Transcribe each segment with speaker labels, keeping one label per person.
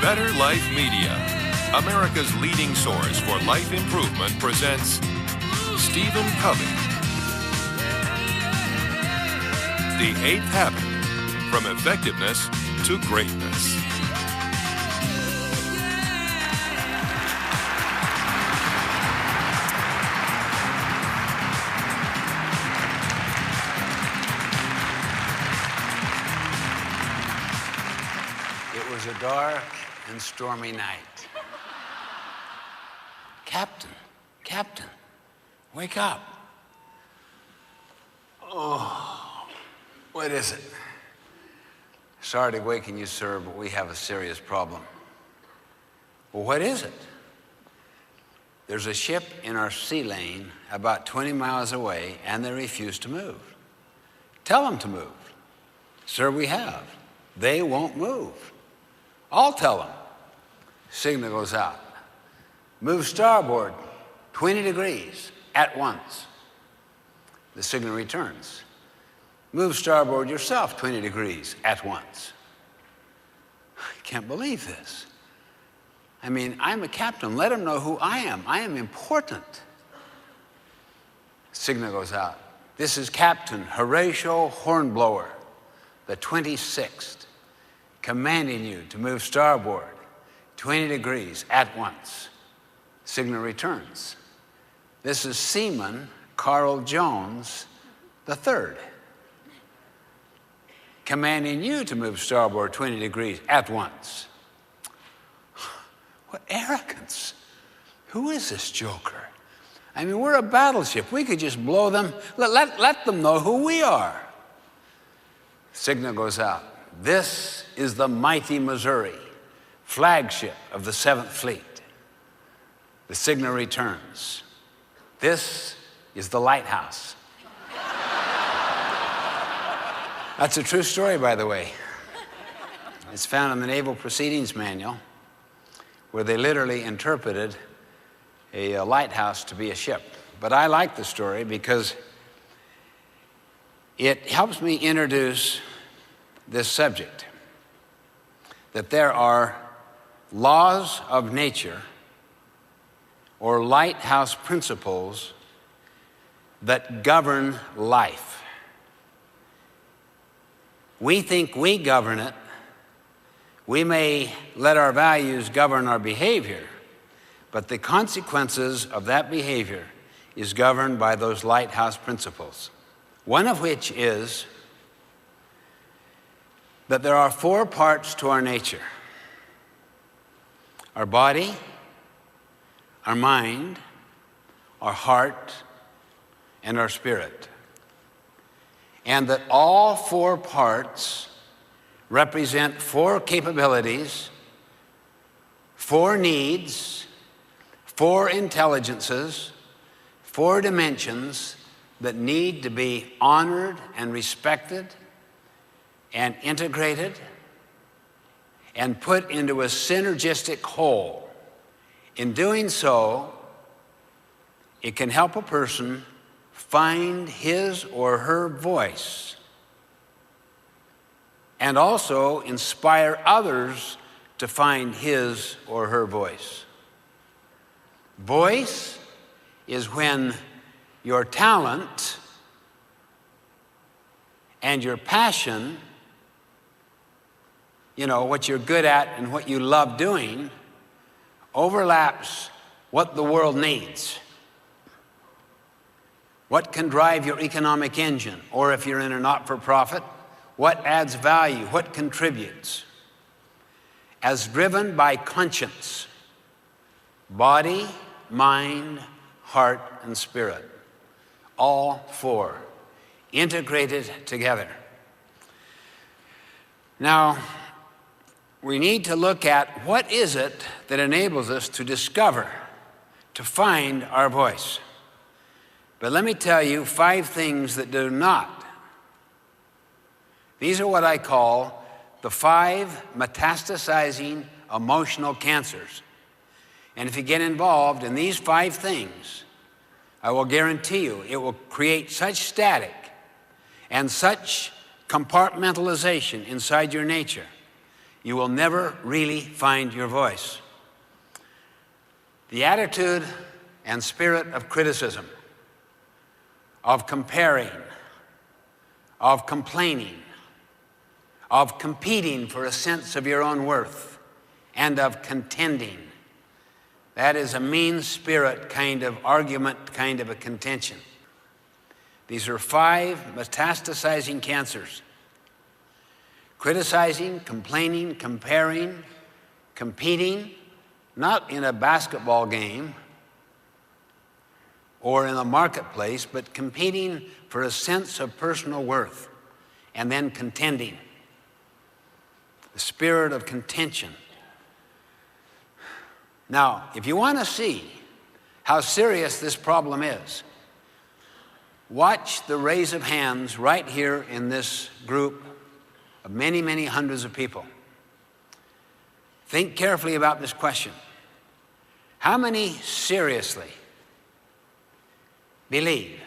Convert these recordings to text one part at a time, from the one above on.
Speaker 1: Better Life Media, America's leading source for life improvement, presents Stephen Covey. The 8th Habit, from effectiveness to greatness.
Speaker 2: It was a dark and stormy night. Captain, wake up. Oh, what is it? Sorry to waken you, sir, but we have a serious problem. Well, what is it? There's a ship in our sea lane about 20 miles away, and they refuse to move. Tell them to move. Sir, we have. They won't move. I'll tell them. Signal goes out. Move starboard 20 degrees at once. The signal returns. Move starboard yourself 20 degrees at once. I can't believe this. I mean, I'm a captain. Let them know who I am. I am important. Signal goes out. This is Captain Horatio Hornblower, the 26th, commanding you to move starboard 20 degrees at once. Signal returns. This is Seaman Carl Jones III, commanding you to move starboard 20 degrees at once. What arrogance. Who is this joker? I mean, we're a battleship. We could just blow them. Let them know who we are. Signal goes out. This is the mighty Missouri, flagship of the 7th Fleet. The signal returns. This is the lighthouse. That's a true story, by the way. It's found in the Naval Proceedings Manual, where they literally interpreted a lighthouse to be a ship. But I like the story because it helps me introduce this subject, that there are laws of nature or lighthouse principles that govern life. We think we govern it. We may let our values govern our behavior, but the consequences of that behavior is governed by those lighthouse principles. One of which is that there are 4 parts to our nature: our body, our mind, our heart, and our spirit. And that all 4 parts represent 4 capabilities, 4 needs, 4 intelligences, 4 dimensions that need to be honored and respected and integrated and put into a synergistic whole. In doing so, it can help a person find his or her voice and also inspire others to find his or her voice. Voice is when your talent and your passion, what you're good at and what you love doing, overlaps what the world needs. What can drive your economic engine? Or if you're in a not-for-profit, what adds value? What contributes? As driven by conscience, body, mind, heart, and spirit. All 4 integrated together. Now, we need to look at what is it that enables us to discover, to find our voice. But let me tell you 5 things that do not. These are what I call the 5 metastasizing emotional cancers. And if you get involved in these 5 things, I will guarantee you it will create such static and such compartmentalization inside your nature, you will never really find your voice. The attitude and spirit of criticism, of comparing, of complaining, of competing for a sense of your own worth, and of contending. That is a mean spirit kind of argument, kind of a contention. These are 5 metastasizing cancers. Criticizing, complaining, comparing, competing, not in a basketball game or in a marketplace, but competing for a sense of personal worth, and then contending. The spirit of contention. Now, if you want to see how serious this problem is, watch the raise of hands right here in this group of many, many hundreds of people. Think carefully about this question. How many seriously believe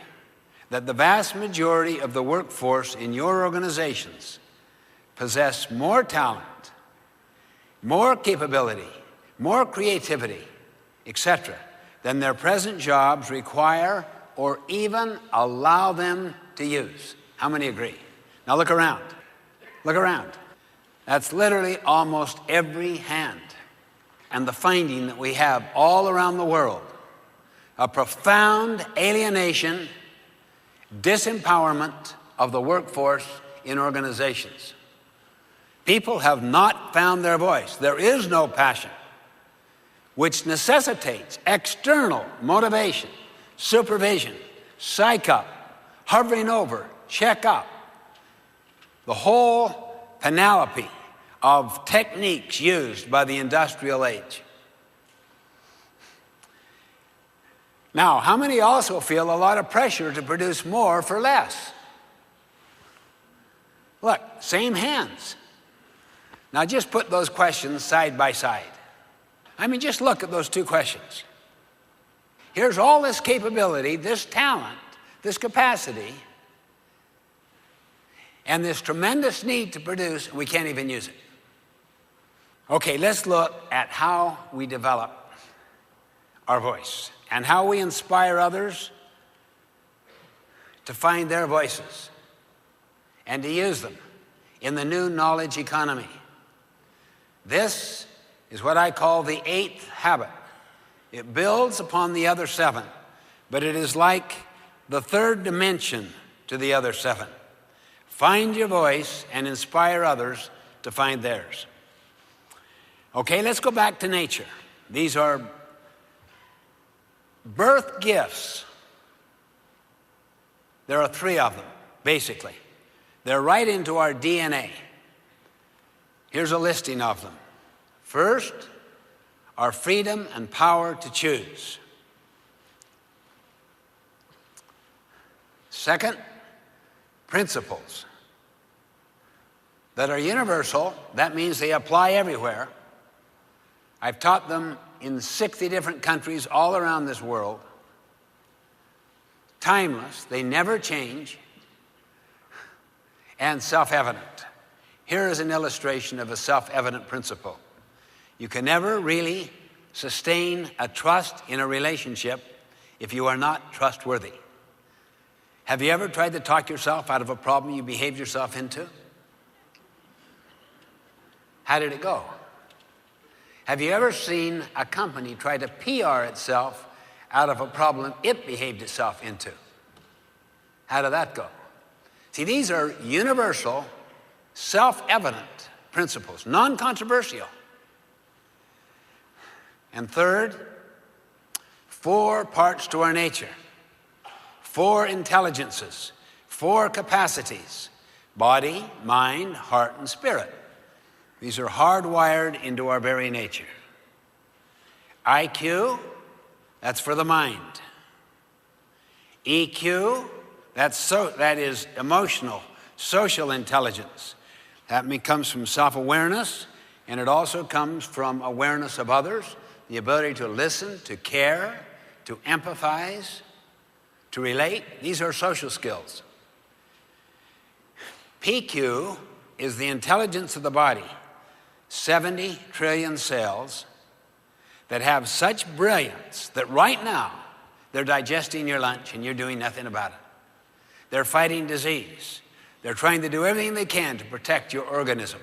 Speaker 2: that the vast majority of the workforce in your organizations possess more talent, more capability, more creativity, etc., than their present jobs require or even allow them to use? How many agree? Now look around. Look around. That's literally almost every hand. And the finding that we have all around the world, a profound alienation, disempowerment of the workforce in organizations. People have not found their voice. There is no passion, which necessitates external motivation, supervision, psych up, hovering over, check up. The whole panoply of techniques used by the industrial age. Now, how many also feel a lot of pressure to produce more for less? Look, same hands. Now just put those questions side by side. I mean, just look at those 2 questions. Here's all this capability, this talent, this capacity, and this tremendous need to produce, and we can't even use it. Okay, let's look at how we develop our voice and how we inspire others to find their voices and to use them in the new knowledge economy. This is what I call the 8th habit. It builds upon the other 7, but it is like the 3rd dimension to the other 7. Find your voice and inspire others to find theirs. Okay, let's go back to nature. These are birth gifts. There are 3 of them, basically. They're right into our DNA. Here's a listing of them. First, our freedom and power to choose. Second, principles that are universal. That means they apply everywhere. I've taught them in 60 different countries all around this world. Timeless, they never change, and self-evident. Here is an illustration of a self-evident principle. You can never really sustain a trust in a relationship if you are not trustworthy. Have you ever tried to talk yourself out of a problem you behaved yourself into? How did it go? Have you ever seen a company try to PR itself out of a problem it behaved itself into? How did that go? See, these are universal, self-evident principles, non-controversial. And third, 4 parts to our nature, 4 intelligences, 4 capacities: body, mind, heart, and spirit. These are hardwired into our very nature. IQ, that's for the mind. EQ, that is emotional, social intelligence. That comes from self-awareness, and it also comes from awareness of others, the ability to listen, to care, to empathize, to relate. These are social skills. PQ is the intelligence of the body, 70 trillion cells that have such brilliance that right now they're digesting your lunch and you're doing nothing about it. They're fighting disease. They're trying to do everything they can to protect your organism.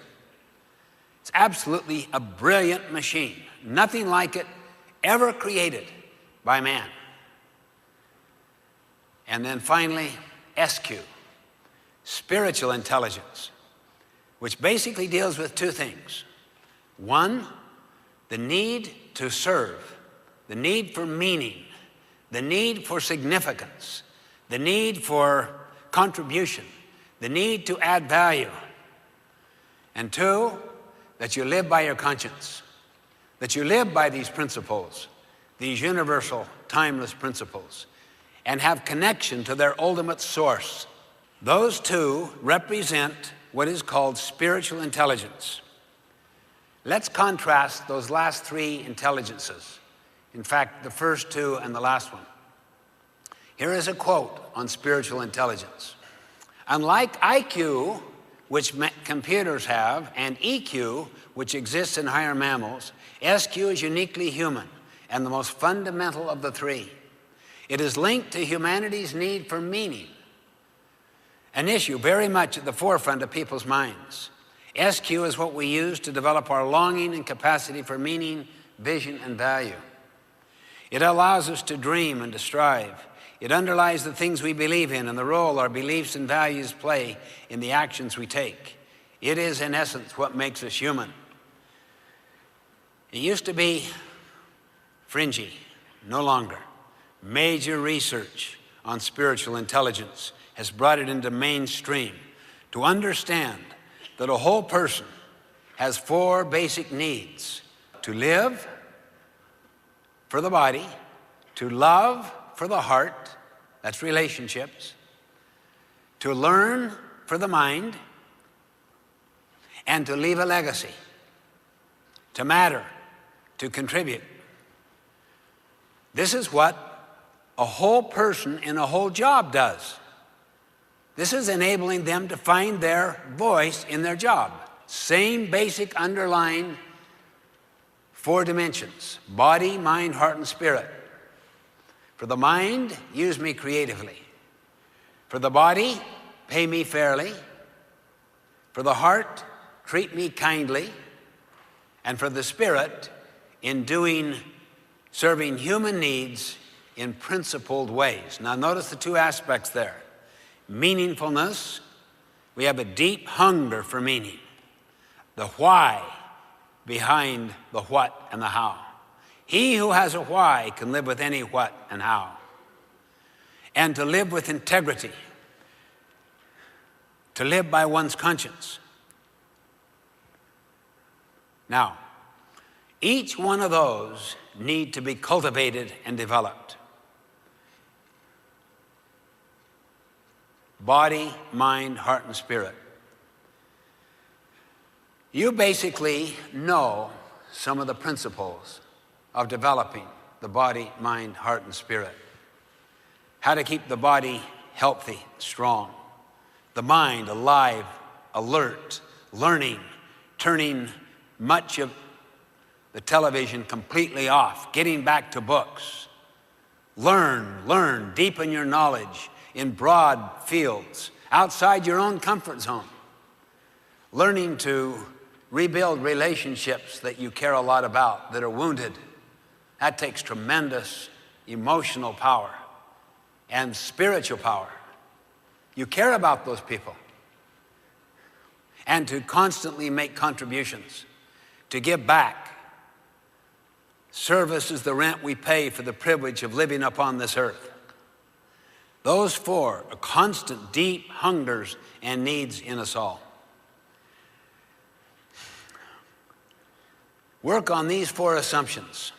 Speaker 2: It's absolutely a brilliant machine. Nothing like it ever created by man. And then finally, SQ, spiritual intelligence, which basically deals with two things. One, the need to serve, the need for meaning, the need for significance, the need for contribution, the need to add value. And two, that you live by your conscience, that you live by these principles, these universal, timeless principles, and have connection to their ultimate source. Those two represent what is called spiritual intelligence. Let's contrast those last three intelligences. In fact, the first two and the last one. Here is a quote on spiritual intelligence. Unlike IQ, which computers have, and EQ, which exists in higher mammals, SQ is uniquely human and the most fundamental of the three. It is linked to humanity's need for meaning, an issue very much at the forefront of people's minds. SQ is what we use to develop our longing and capacity for meaning, vision, and value. It allows us to dream and to strive. It underlies the things we believe in and the role our beliefs and values play in the actions we take. It is, in essence, what makes us human. It used to be fringy, no longer. Major research on spiritual intelligence has brought it into mainstream to understand that a whole person has four basic needs: to live for the body, to love for the heart, that's relationships, to learn for the mind, and to leave a legacy, to matter, to contribute. This is what a whole person in a whole job does. This is enabling them to find their voice in their job. Same basic underlying four dimensions: body, mind, heart, and spirit. For the mind, use me creatively. For the body, pay me fairly. For the heart, treat me kindly. And for the spirit, in serving human needs in principled ways. Now notice the two aspects there. Meaningfulness, we have a deep hunger for meaning. The why behind the what and the how. He who has a why can live with any what and how. And to live with integrity, to live by one's conscience. Now, each one of those need to be cultivated and developed. Body, mind, heart, and spirit. You basically know some of the principles of developing the body, mind, heart, and spirit. How to keep the body healthy, strong. The mind alive, alert, learning, turning much of the television completely off, getting back to books. Learn, deepen your knowledge in broad fields, outside your own comfort zone. Learning to rebuild relationships that you care a lot about, that are wounded. That takes tremendous emotional power and spiritual power. You care about those people. And to constantly make contributions, to give back. Service is the rent we pay for the privilege of living upon this earth. Those four are constant, deep hungers and needs in us all. Work on these four assumptions.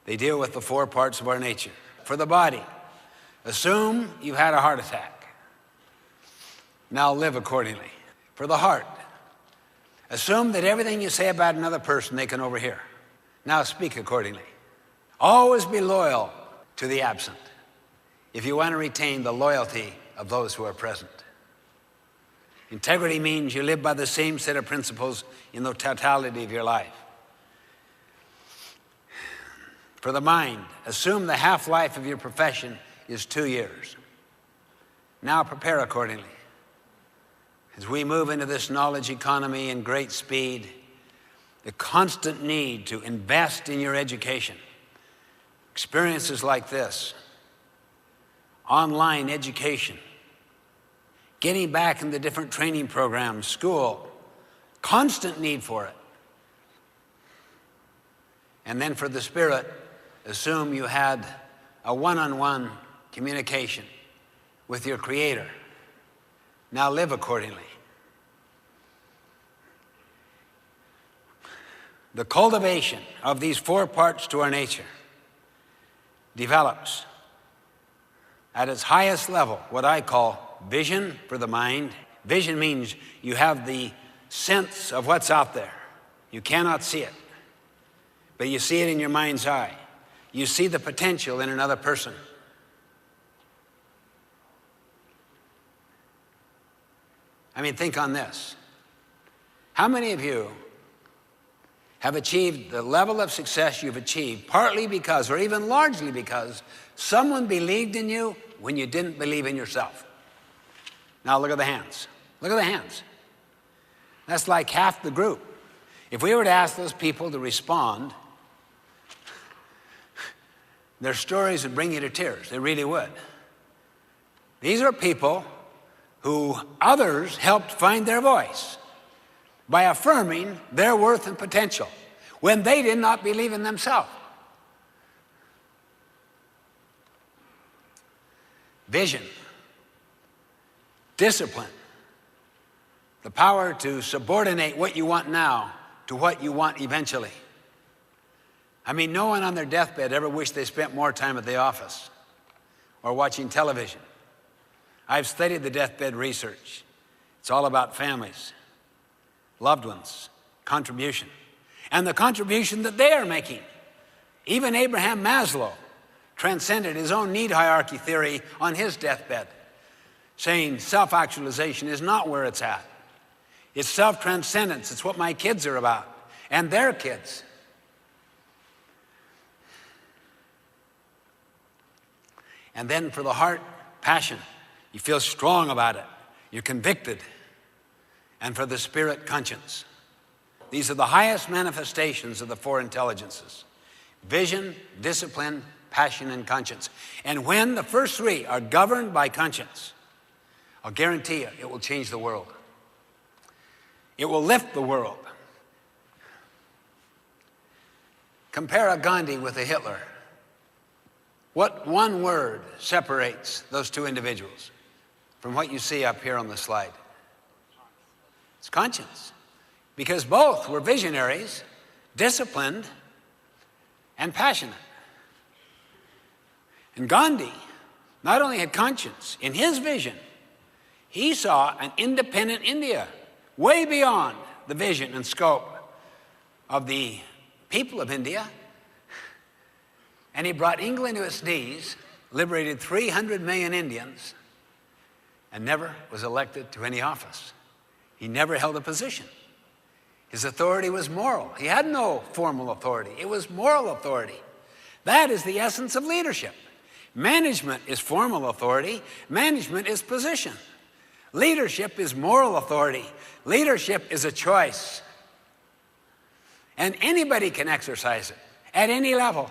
Speaker 2: They deal with the four parts of our nature. For the body, assume you've had a heart attack. Now live accordingly. For the heart, assume that everything you say about another person they can overhear. Now speak accordingly. Always be loyal to the absent if you want to retain the loyalty of those who are present. Integrity means you live by the same set of principles in the totality of your life. For the mind, assume the half-life of your profession is 2 years. Now prepare accordingly. As we move into this knowledge economy in great speed, the constant need to invest in your education, experiences like this, online education, getting back in the different training programs, school, constant need for it. And then for the spirit, assume you had a one-on-one communication with your Creator. Now live accordingly. The cultivation of these 4 parts to our nature develops at its highest level what I call vision for the mind. Vision means you have the sense of what's out there. You cannot see it, but you see it in your mind's eye. You see the potential in another person. I mean, think on this. How many of you have achieved the level of success you've achieved partly because, or even largely because, someone believed in you when you didn't believe in yourself? Now look at the hands. Look at the hands. That's like half the group. If we were to ask those people to respond, their stories would bring you to tears. They really would. These are people who others helped find their voice by affirming their worth and potential when they did not believe in themselves. Vision, discipline, the power to subordinate what you want now to what you want eventually. I mean, no one on their deathbed ever wished they spent more time at the office or watching television. I've studied the deathbed research. It's all about families, loved ones, contribution, and the contribution that they are making. Even Abraham Maslow transcended his own need hierarchy theory on his deathbed, saying self-actualization is not where it's at. It's self-transcendence. It's what my kids are about, and their kids. And then for the heart, passion. You feel strong about it. You're convicted. And for the spirit, conscience. These are the highest manifestations of the 4 intelligences: vision, discipline, passion, and conscience. And when the first 3 are governed by conscience, I'll guarantee you it will change the world. It will lift the world. Compare a Gandhi with a Hitler. What one word separates those 2 individuals from what you see up here on the slide? It's conscience. Because both were visionaries, disciplined, and passionate. And Gandhi not only had conscience, in his vision, he saw an independent India, way beyond the vision and scope of the people of India. And he brought England to its knees, liberated 300 million Indians, and never was elected to any office. He never held a position. His authority was moral. He had no formal authority. It was moral authority. That is the essence of leadership. Management is formal authority. Management is position. Leadership is moral authority. Leadership is a choice. And anybody can exercise it at any level.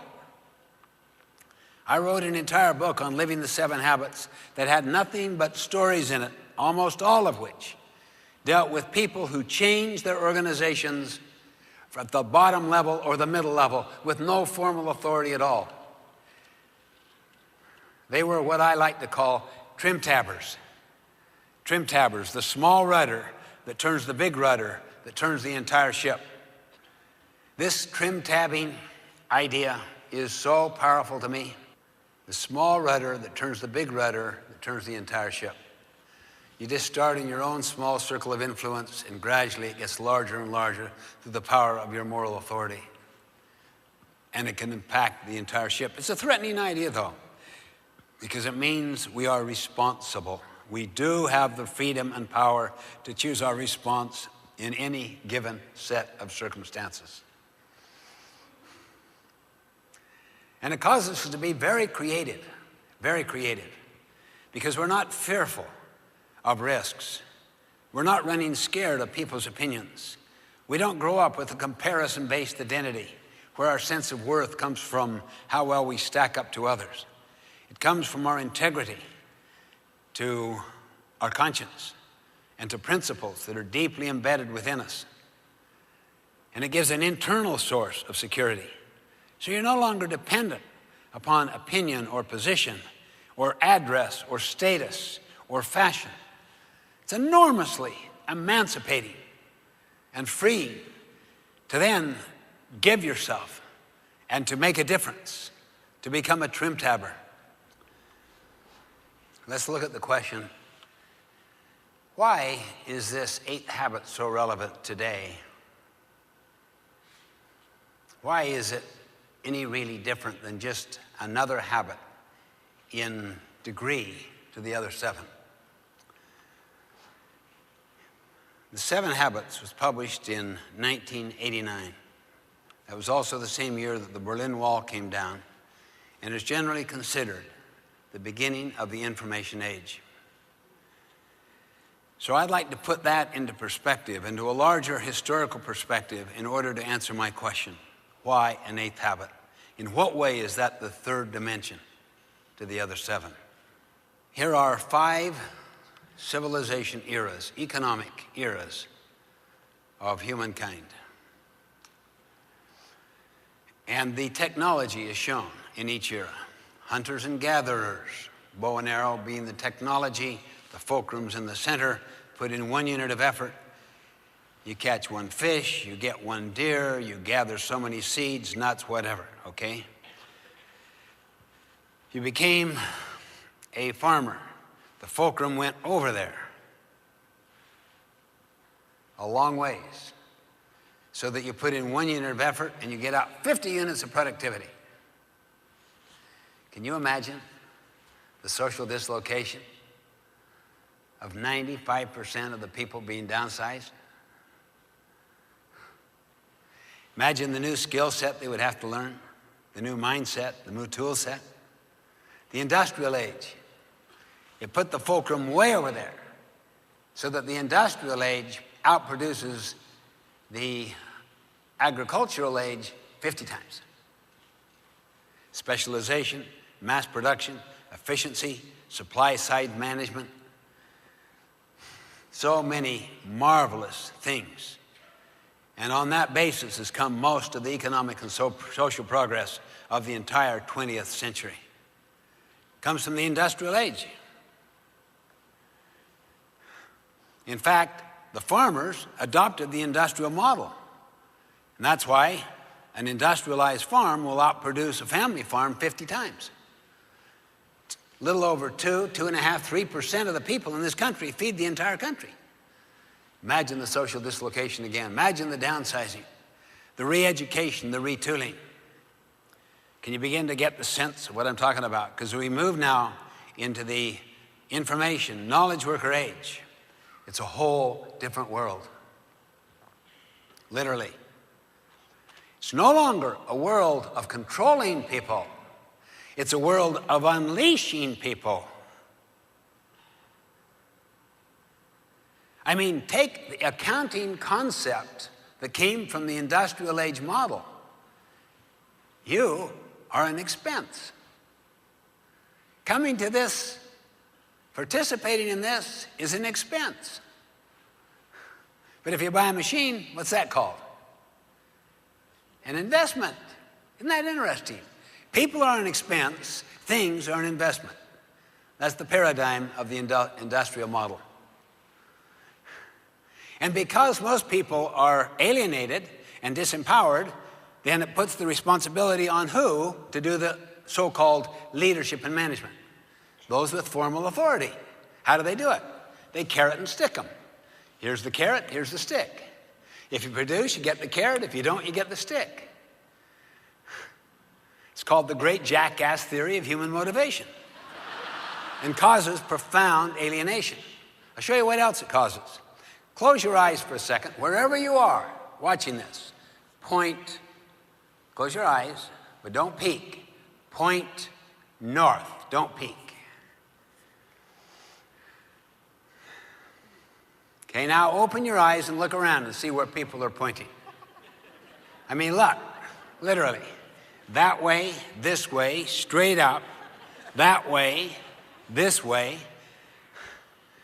Speaker 2: I wrote an entire book on living the 7 habits that had nothing but stories in it, almost all of which dealt with people who changed their organizations at the bottom level or the middle level with no formal authority at all. They were what I like to call trim tabbers. Trim tabbers, the small rudder that turns the big rudder that turns the entire ship. This trim tabbing idea is so powerful to me. The small rudder that turns the big rudder that turns the entire ship. You just start in your own small circle of influence, and gradually it gets larger and larger through the power of your moral authority. And it can impact the entire ship. It's a threatening idea, though, because it means we are responsible. We do have the freedom and power to choose our response in any given set of circumstances. And it causes us to be very creative, because we're not fearful of risks. We're not running scared of people's opinions. We don't grow up with a comparison-based identity where our sense of worth comes from how well we stack up to others. It comes from our integrity to our conscience and to principles that are deeply embedded within us. And it gives an internal source of security. So you're no longer dependent upon opinion or position or address or status or fashion. It's enormously emancipating and freeing to then give yourself and to make a difference, to become a trim-tabber. Let's look at the question, why is this 8th habit so relevant today? Why is it any really different than just another habit in degree to the other 7? The 7 Habits was published in 1989. That was also the same year that the Berlin Wall came down, and is generally considered the beginning of the information age. So I'd like to put that into perspective, into a larger historical perspective, in order to answer my question, why an 8th habit? In what way is that the 3rd dimension to the other 7? Here are 5 civilization eras, economic eras of humankind. And the technology is shown in each era. Hunters and gatherers, bow and arrow being the technology, the fulcrum's in the center, put in 1 unit of effort. You catch 1 fish, you get 1 deer, you gather so many seeds, nuts, whatever, okay? You became a farmer. The fulcrum went over there a long ways so that you put in 1 unit of effort and you get out 50 units of productivity. Can you imagine the social dislocation of 95% of the people being downsized? Imagine the new skill set they would have to learn, the new mindset, the new tool set. The industrial age, it put the fulcrum way over there so that the industrial age outproduces the agricultural age 50 times. Specialization, mass production, efficiency, supply side management. So many marvelous things. And on that basis has come most of the economic and social progress of the entire 20th century. It comes from the industrial age. In fact, the farmers adopted the industrial model. And that's why an industrialized farm will outproduce a family farm 50 times. A little over 2.5%, 3% of the people in this country feed the entire country. Imagine the social dislocation again. Imagine the downsizing, the re-education, the retooling. Can you begin to get the sense of what I'm talking about? Because we move now into the information, knowledge worker age. It's a whole different world. Literally. It's no longer a world of controlling people. It's a world of unleashing people. I mean, take the accounting concept that came from the industrial age model. You are an expense. Coming to this, participating in this, is an expense. But if you buy a machine, what's that called? An investment. Isn't that interesting? People are an expense, things are an investment. That's the paradigm of the industrial model. And because most people are alienated and disempowered, then it puts the responsibility on who to do the so-called leadership and management? Those with formal authority. How do they do it? They carrot and stick them. Here's the carrot, here's the stick. If you produce, you get the carrot. If you don't, you get the stick. It's called the great jackass theory of human motivation. and causes profound alienation. I'll show you what else it causes. Close your eyes for a second, wherever you are watching this. Point, close your eyes, but don't peek. Point north, don't peek. Okay, now open your eyes and look around and see where people are pointing. I mean, look, literally. That way, this way, straight up, that way, this way.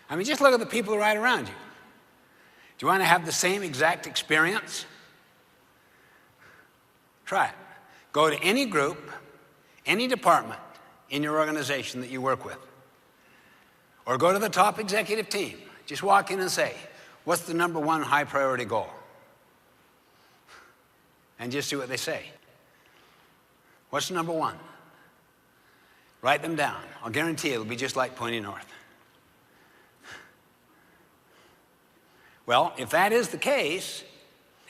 Speaker 2: I mean, just look at the people right around you. Do you want to have the same exact experience? Try it. Go to any group, any department in your organization that you work with. Or go to the top executive team. Just walk in and say, what's the number one high priority goal? And just see what they say. What's the number one? Write them down. I'll guarantee it'll be just like pointing north. Well, if that is the case,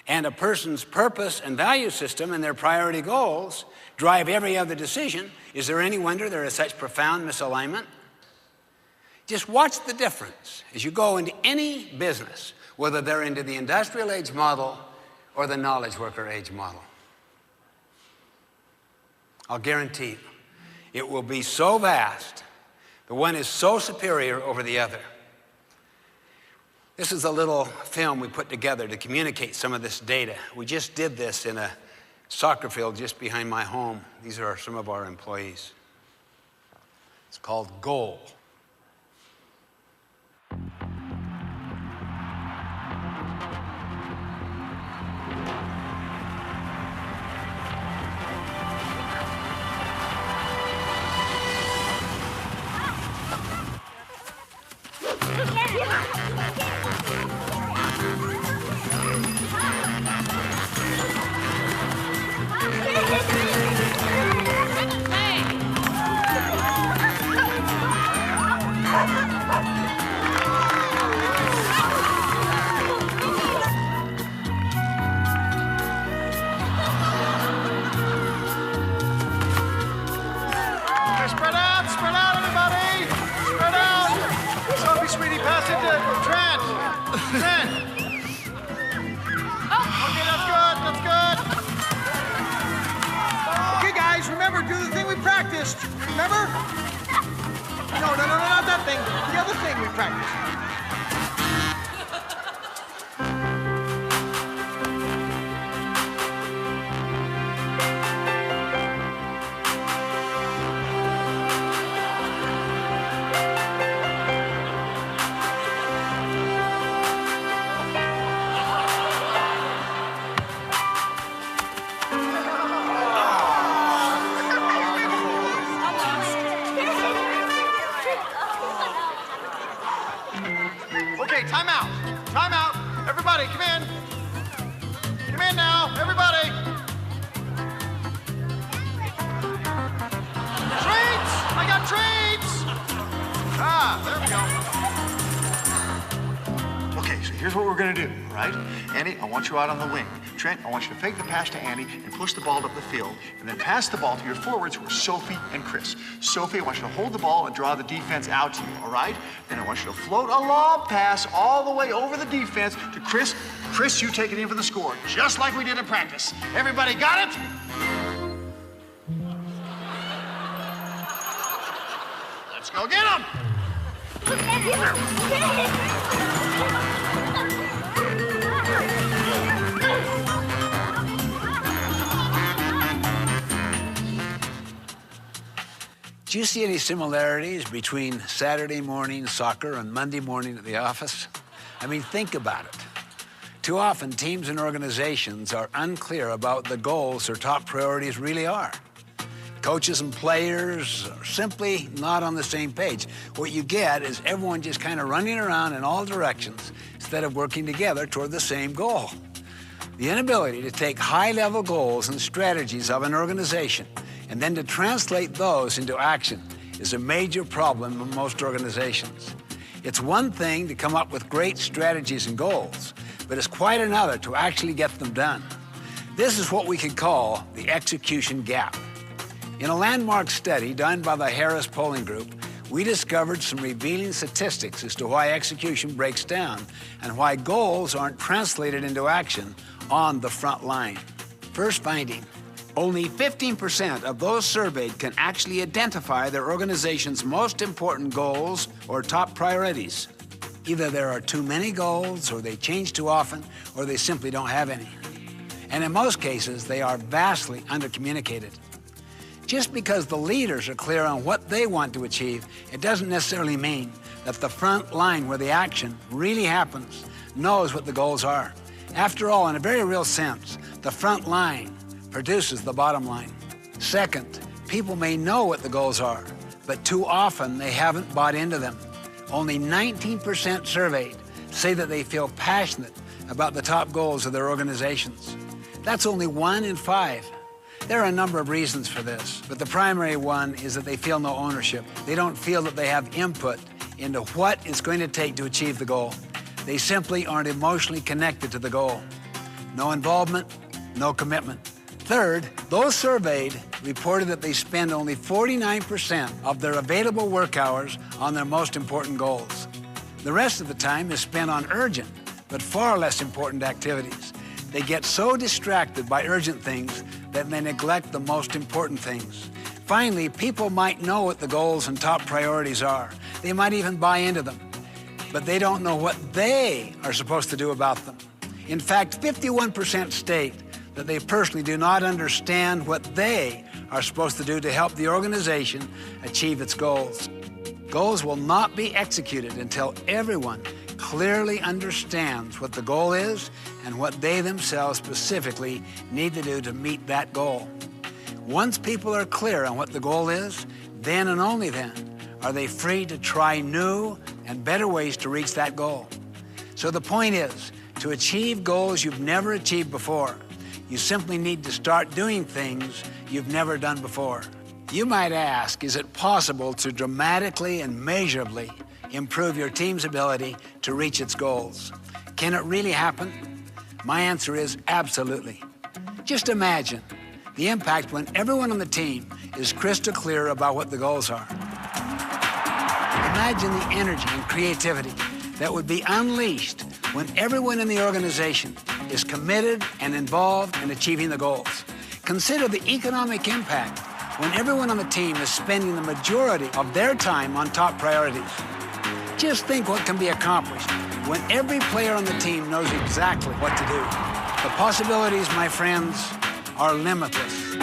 Speaker 2: and a person's purpose and value system and their priority goals drive every other decision, is there any wonder there is such profound misalignment? Just watch the difference as you go into any business, whether they're into the industrial age model or the knowledge worker age model. I'll guarantee you, it will be so vast, the one is so superior over the other. This is a little film we put together to communicate some of this data. We just did this in a soccer field just behind my home. These are some of our employees. It's called Goal.
Speaker 3: Spread out, everybody! Spread out! Sophie, sweetie, pass it to Trent! Trent! Okay, that's good. Okay, guys, remember, do the thing we practiced. Remember? No, not that thing. The other thing we practiced. Okay, time out. Time out. Everybody, come in. Come in now, everybody. Treats! I got treats! There we go. Okay, so here's what we're gonna do, all right? Andy, I want you out on the wing. Trent, I want you to fake the pass to Andy and push the ball up the field, and then pass the ball to your forwards who are Sophie and Chris. Sophie, I want you to hold the ball and draw the defense out to you, all right? Then I want you to float a lob pass all the way over the defense to Chris. Chris, you take it in for the score, just like we did in practice. Everybody got it? Let's go get him!
Speaker 2: Do you see any similarities between Saturday morning soccer and Monday morning at the office? I mean, think about it. Too often, teams and organizations are unclear about the goals their top priorities really are. Coaches and players are simply not on the same page. What you get is everyone just kind of running around in all directions instead of working together toward the same goal. The inability to take high-level goals and strategies of an organization and then to translate those into action is a major problem in most organizations. It's one thing to come up with great strategies and goals, but it's quite another to actually get them done. This is what we could call the execution gap. In a landmark study done by the Harris Polling Group, we discovered some revealing statistics as to why execution breaks down and why goals aren't translated into action on the front line. First finding, only 15% of those surveyed can actually identify their organization's most important goals or top priorities. Either there are too many goals, or they change too often, or they simply don't have any. And in most cases, they are vastly undercommunicated. Just because the leaders are clear on what they want to achieve, it doesn't necessarily mean that the front line where the action really happens knows what the goals are. After all, in a very real sense, the front line produces the bottom line. Second, people may know what the goals are, but too often they haven't bought into them. Only 19% surveyed say that they feel passionate about the top goals of their organizations. That's only 1 in 5. There are a number of reasons for this, but the primary one is that they feel no ownership. They don't feel that they have input into what it's going to take to achieve the goal. They simply aren't emotionally connected to the goal. No involvement, no commitment. Third, those surveyed reported that they spend only 49% of their available work hours on their most important goals. The rest of the time is spent on urgent, but far less important activities. They get so distracted by urgent things that they neglect the most important things. Finally, people might know what the goals and top priorities are. They might even buy into them, but they don't know what they are supposed to do about them. In fact, 51% state that they personally do not understand what they are supposed to do to help the organization achieve its goals. Goals will not be executed until everyone clearly understands what the goal is and what they themselves specifically need to do to meet that goal. Once people are clear on what the goal is, then and only then are they free to try new and better ways to reach that goal. So the point is, to achieve goals you've never achieved before, you simply need to start doing things you've never done before. You might ask, is it possible to dramatically and measurably improve your team's ability to reach its goals? Can it really happen? My answer is absolutely. Just imagine the impact when everyone on the team is crystal clear about what the goals are. Imagine the energy and creativity that would be unleashed when everyone in the organization is committed and involved in achieving the goals. Consider the economic impact when everyone on the team is spending the majority of their time on top priorities. Just think what can be accomplished when every player on the team knows exactly what to do. The possibilities, my friends, are limitless.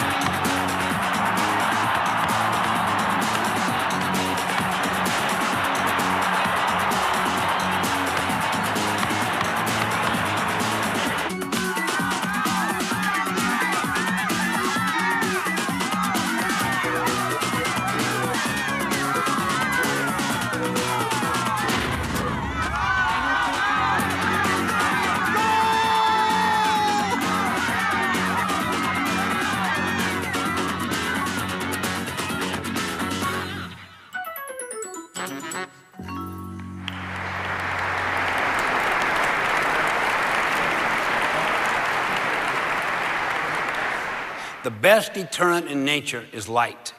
Speaker 2: The best deterrent in nature is light.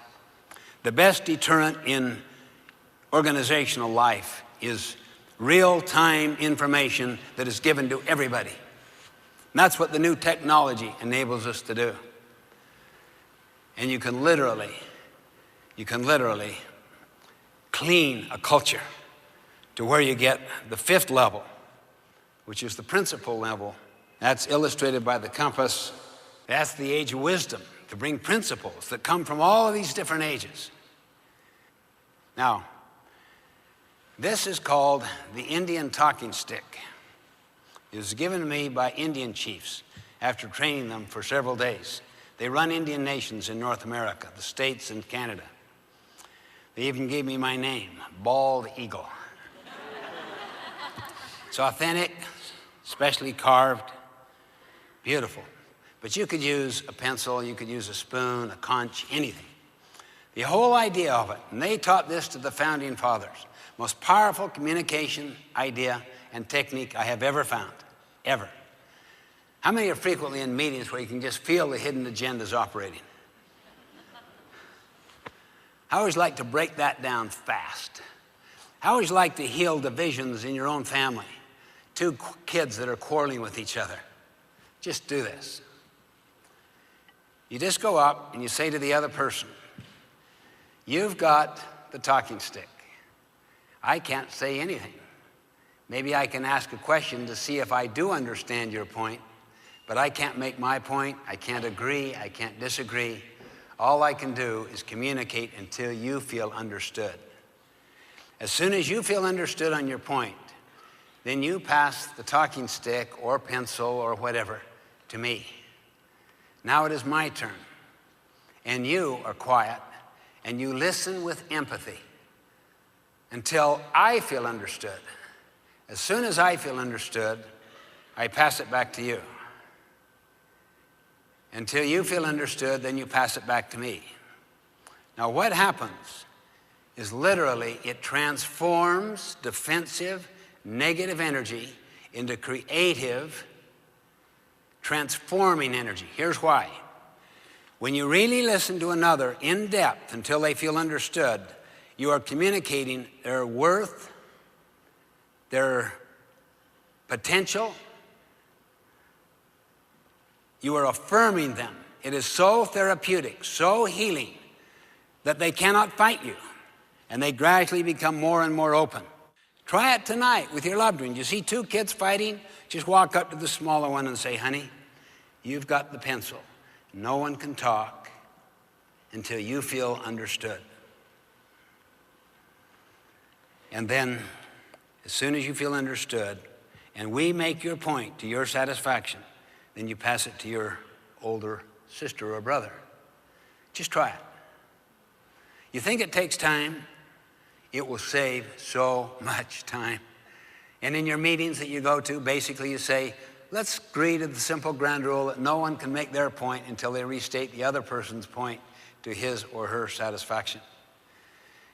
Speaker 2: The best deterrent in organizational life is real-time information that is given to everybody. And that's what the new technology enables us to do. And you can literally clean a culture to where you get the 5th level, which is the principle level. That's illustrated by the compass. That's the age of wisdom, to bring principles that come from all of these different ages. Now, this is called the Indian talking stick. It was given to me by Indian chiefs after training them for several days. They run Indian nations in North America, the States and Canada. They even gave me my name, Bald Eagle. It's authentic, specially carved, beautiful. But you could use a pencil, you could use a spoon, a conch, anything. The whole idea of it, and they taught this to the founding fathers, most powerful communication idea and technique I have ever found, ever. How many are frequently in meetings where you can just feel the hidden agendas operating? How would you like to break that down fast? How would you like to heal divisions in your own family? Two kids that are quarreling with each other. Just do this. You just go up and you say to the other person, you've got the talking stick. I can't say anything. Maybe I can ask a question to see if I do understand your point, but I can't make my point. I can't agree. I can't disagree. All I can do is communicate until you feel understood. As soon as you feel understood on your point, then you pass the talking stick or pencil or whatever to me. Now it is my turn. And you are quiet and you listen with empathy until I feel understood. As soon as I feel understood, I pass it back to you. Until you feel understood, then you pass it back to me. Now what happens is literally it transforms defensive, negative energy into creative, transforming energy. Here's why. When you really listen to another in depth until they feel understood, you are communicating their worth, their potential. You are affirming them. It is so therapeutic, so healing, that they cannot fight you, and they gradually become more and more open. Try it tonight with your loved one. You see two kids fighting? Just walk up to the smaller one and say, honey, you've got the pencil. No one can talk until you feel understood. And then, as soon as you feel understood, and we make your point to your satisfaction, then you pass it to your older sister or brother. Just try it. You think it takes time? It will save so much time. And in your meetings that you go to, basically you say, let's agree to the simple ground rule that no one can make their point until they restate the other person's point to his or her satisfaction.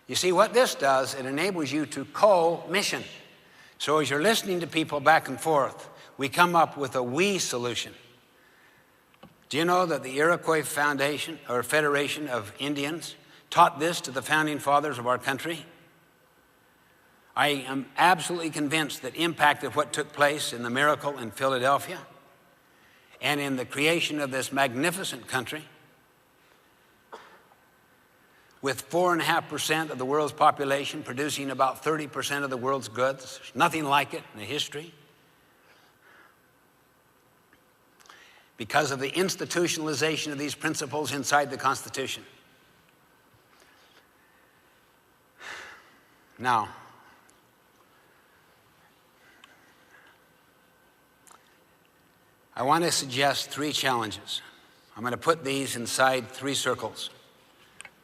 Speaker 2: You see, what this does, it enables you to co-mission. So as you're listening to people back and forth, we come up with a we solution. Do you know that the Iroquois Foundation or Federation of Indians taught this to the founding fathers of our country? I am absolutely convinced that impact of what took place in the miracle in Philadelphia and in the creation of this magnificent country with 4.5% of the world's population producing about 30% of the world's goods. There's nothing like it in the history. Because of the institutionalization of these principles inside the Constitution. Now, I want to suggest 3 challenges. I'm going to put these inside 3 circles.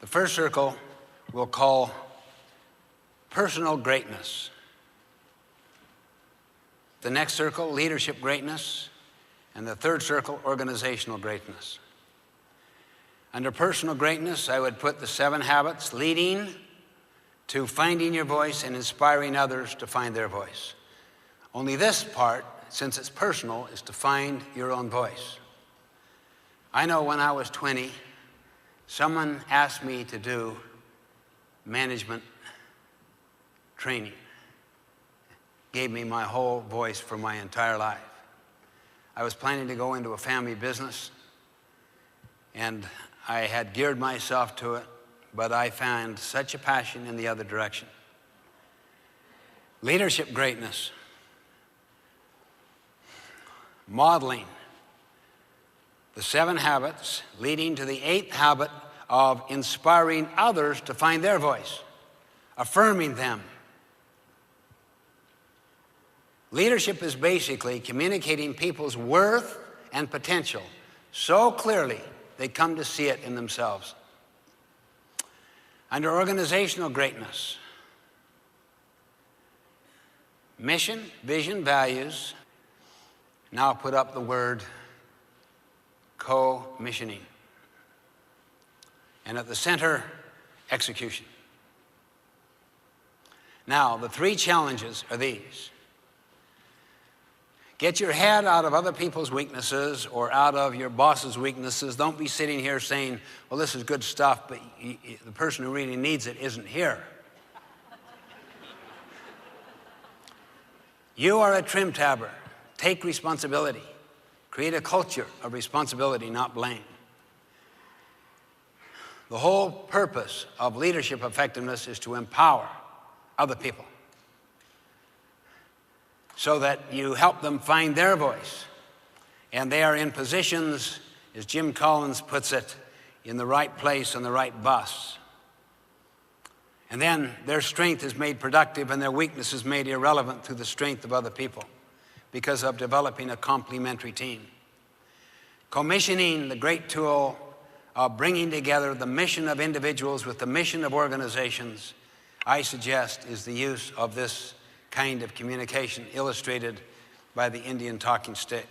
Speaker 2: The first circle we'll call personal greatness. The next circle, leadership greatness. And the third circle, organizational greatness. Under personal greatness, I would put the 7 habits leading to finding your voice and inspiring others to find their voice. Only this part, since it's personal, is to find your own voice. I know when I was 20, someone asked me to do management training. Gave me my whole voice for my entire life. I was planning to go into a family business, and I had geared myself to it, but I found such a passion in the other direction. Leadership greatness. Modeling the 7 habits leading to the 8th habit of inspiring others to find their voice, affirming them. Leadership is basically communicating people's worth and potential so clearly they come to see it in themselves. Under organizational greatness, mission, vision, values. Now put up the word co-missioning. And at the center, execution. Now, the 3 challenges are these. Get your head out of other people's weaknesses or out of your boss's weaknesses. Don't be sitting here saying, well, this is good stuff, but the person who really needs it isn't here. You are a trim tabber. Take responsibility. Create a culture of responsibility, not blame. The whole purpose of leadership effectiveness is to empower other people so that you help them find their voice. And they are in positions, as Jim Collins puts it, in the right place on the right bus. And then their strength is made productive and their weakness is made irrelevant through the strength of other people because of developing a complementary team. Commissioning, the great tool of bringing together the mission of individuals with the mission of organizations, I suggest, is the use of this kind of communication illustrated by the Indian talking stick.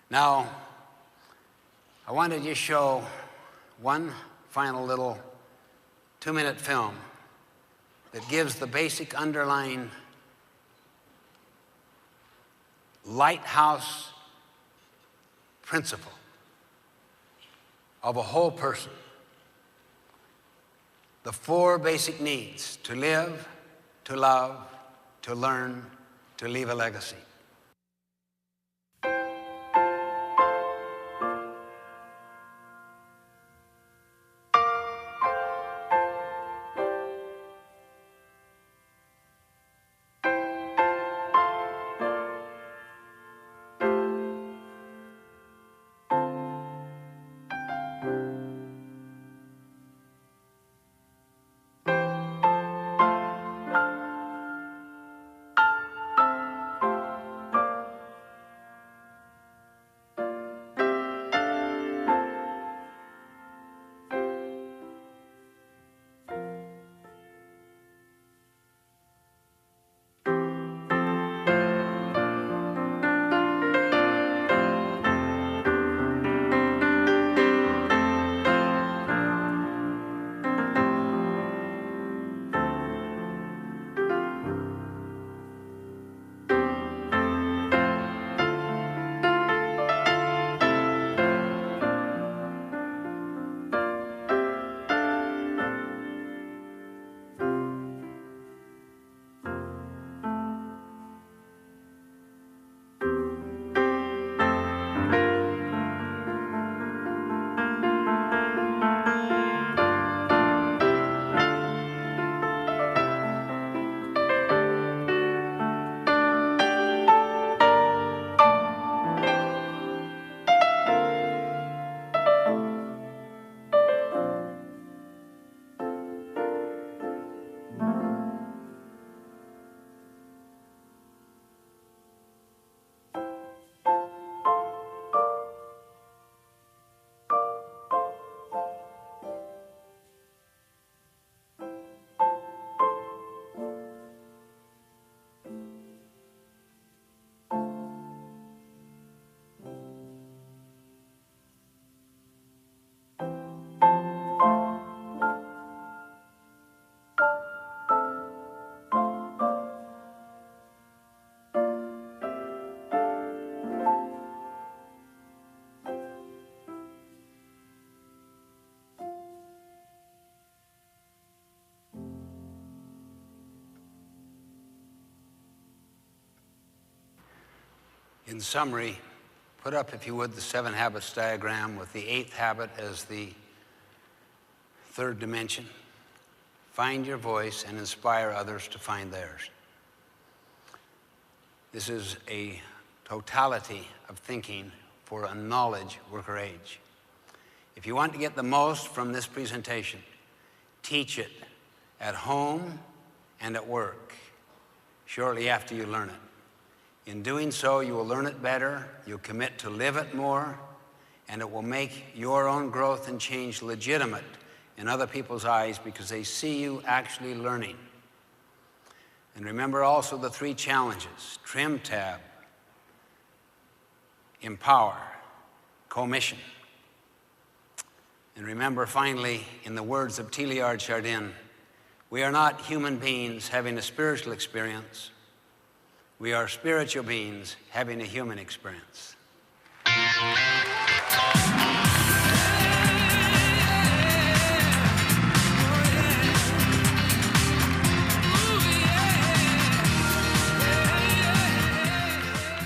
Speaker 2: Now, I wanted to show one final little 2-minute film that gives the basic underlying lighthouse principle of a whole person. The 4 basic needs: to live, to love, to learn, to leave a legacy. In summary, put up, if you would, the 7 habits diagram with the 8th habit as the 3rd dimension. Find your voice and inspire others to find theirs. This is a totality of thinking for a knowledge worker age. If you want to get the most from this presentation, teach it at home and at work shortly after you learn it. In doing so, you will learn it better, you'll commit to live it more, and it will make your own growth and change legitimate in other people's eyes because they see you actually learning. And remember also the 3 challenges: trim tab, empower, commission. And remember finally, in the words of Teilhard Chardin, We are not human beings having a spiritual experience. We are spiritual beings having a human experience.